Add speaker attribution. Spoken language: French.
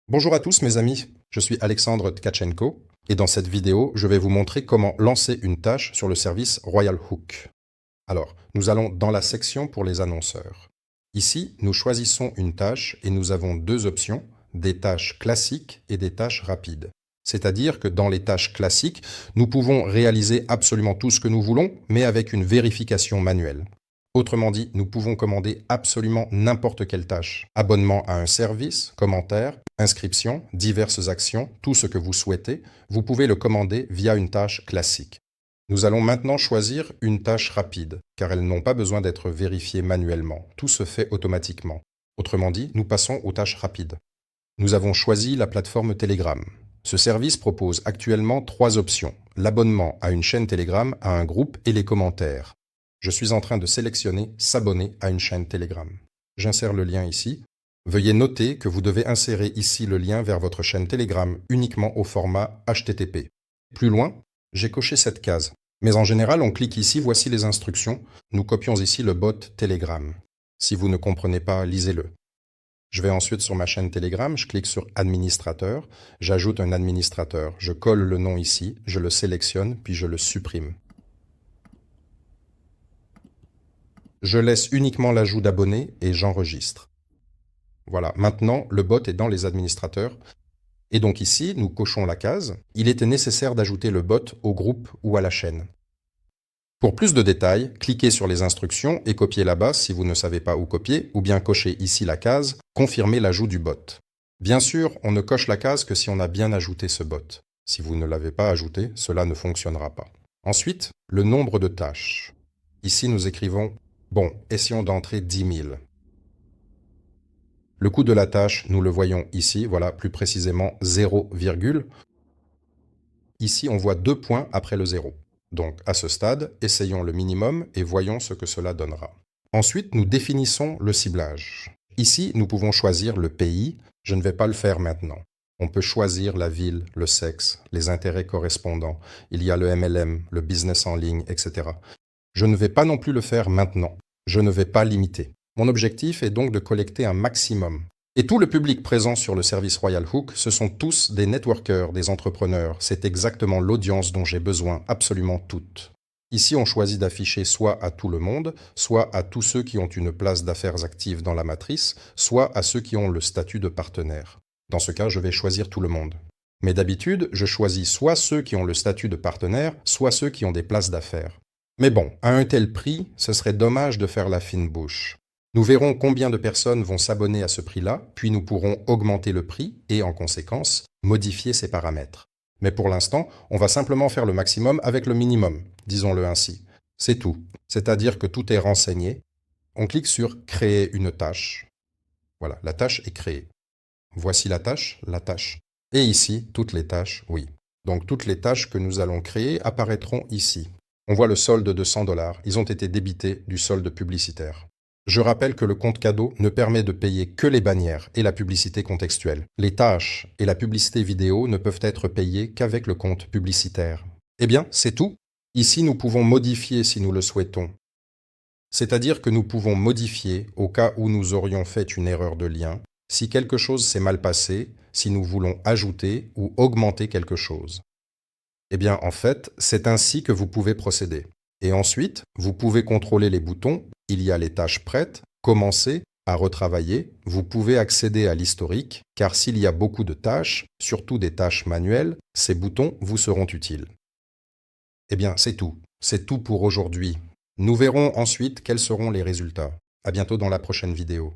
Speaker 1: Bonjour à tous mes amis, je suis Alexandre Tkachenko et dans cette vidéo, je vais vous montrer comment lancer une tâche sur le service Royal Hook. Alors, nous allons dans la section pour les annonceurs. Ici, nous choisissons une tâche et nous avons deux options, des tâches classiques et des tâches rapides. C'est-à-dire que dans les tâches classiques, nous pouvons réaliser absolument tout ce que nous voulons, mais avec une vérification manuelle. Autrement dit, nous pouvons commander absolument n'importe quelle tâche. Abonnement à un service, commentaire, inscription, diverses actions, tout ce que vous souhaitez, vous pouvez le commander via une tâche classique. Nous allons maintenant choisir une tâche rapide, car elles n'ont pas besoin d'être vérifiées manuellement. Tout se fait automatiquement. Autrement dit, nous passons aux tâches rapides. Nous avons choisi la plateforme Telegram. Ce service propose actuellement trois options. L'abonnement à une chaîne Telegram, à un groupe et les commentaires. Je suis en train de sélectionner « S'abonner à une chaîne Telegram ». J'insère le lien ici. Veuillez noter que vous devez insérer ici le lien vers votre chaîne Telegram uniquement au format HTTP. Plus loin, j'ai coché cette case. Mais en général, on clique ici, voici les instructions. Nous copions ici le bot Telegram. Si vous ne comprenez pas, lisez-le. Je vais ensuite sur ma chaîne Telegram, je clique sur Administrateur, j'ajoute un administrateur, je colle le nom ici, je le sélectionne, puis je le supprime. Je laisse uniquement l'ajout d'abonnés et j'enregistre. Voilà, maintenant le bot est dans les administrateurs. Et donc ici, nous cochons la case. Il était nécessaire d'ajouter le bot au groupe ou à la chaîne. Pour plus de détails, cliquez sur les instructions et copiez là-bas si vous ne savez pas où copier, ou bien cochez ici la case « Confirmer l'ajout du bot ». Bien sûr, on ne coche la case que si on a bien ajouté ce bot. Si vous ne l'avez pas ajouté, cela ne fonctionnera pas. Ensuite, le nombre de tâches. Ici, nous écrivons bon, essayons d'entrer 10 000. Le coût de la tâche, nous le voyons ici, voilà, plus précisément 0, ici, on voit 2 points après le 0. Donc, à ce stade, essayons le minimum et voyons ce que cela donnera. Ensuite, nous définissons le ciblage. Ici, nous pouvons choisir le pays. Je ne vais pas le faire maintenant. On peut choisir la ville, le sexe, les intérêts correspondants. Il y a le MLM, le business en ligne, etc. Je ne vais pas non plus le faire maintenant. Je ne vais pas limiter. Mon objectif est donc de collecter un maximum. Et tout le public présent sur le service Royal Hook, ce sont tous des networkers, des entrepreneurs. C'est exactement l'audience dont j'ai besoin, absolument toute. Ici, on choisit d'afficher soit à tout le monde, soit à tous ceux qui ont une place d'affaires active dans la matrice, soit à ceux qui ont le statut de partenaire. Dans ce cas, je vais choisir tout le monde. Mais d'habitude, je choisis soit ceux qui ont le statut de partenaire, soit ceux qui ont des places d'affaires. Mais bon, à un tel prix, ce serait dommage de faire la fine bouche. Nous verrons combien de personnes vont s'abonner à ce prix-là, puis nous pourrons augmenter le prix et, en conséquence, modifier ses paramètres. Mais pour l'instant, on va simplement faire le maximum avec le minimum, disons-le ainsi. C'est tout. C'est-à-dire que tout est renseigné. On clique sur « Créer une tâche ». Voilà, la tâche est créée. Voici la tâche. Et ici, toutes les tâches, oui. Donc toutes les tâches que nous allons créer apparaîtront ici. On voit le solde de 100 $. Ils ont été débités du solde publicitaire. Je rappelle que le compte cadeau ne permet de payer que les bannières et la publicité contextuelle. Les tâches et la publicité vidéo ne peuvent être payées qu'avec le compte publicitaire. Eh bien, c'est tout. Ici, nous pouvons modifier si nous le souhaitons. C'est-à-dire que nous pouvons modifier au cas où nous aurions fait une erreur de lien, si quelque chose s'est mal passé, si nous voulons ajouter ou augmenter quelque chose. Eh bien, en fait, c'est ainsi que vous pouvez procéder. Et ensuite, vous pouvez contrôler les boutons. Il y a les tâches prêtes, commencer, à retravailler. Vous pouvez accéder à l'historique, car s'il y a beaucoup de tâches, surtout des tâches manuelles, ces boutons vous seront utiles. Eh bien, c'est tout. C'est tout pour aujourd'hui. Nous verrons ensuite quels seront les résultats. À bientôt dans la prochaine vidéo.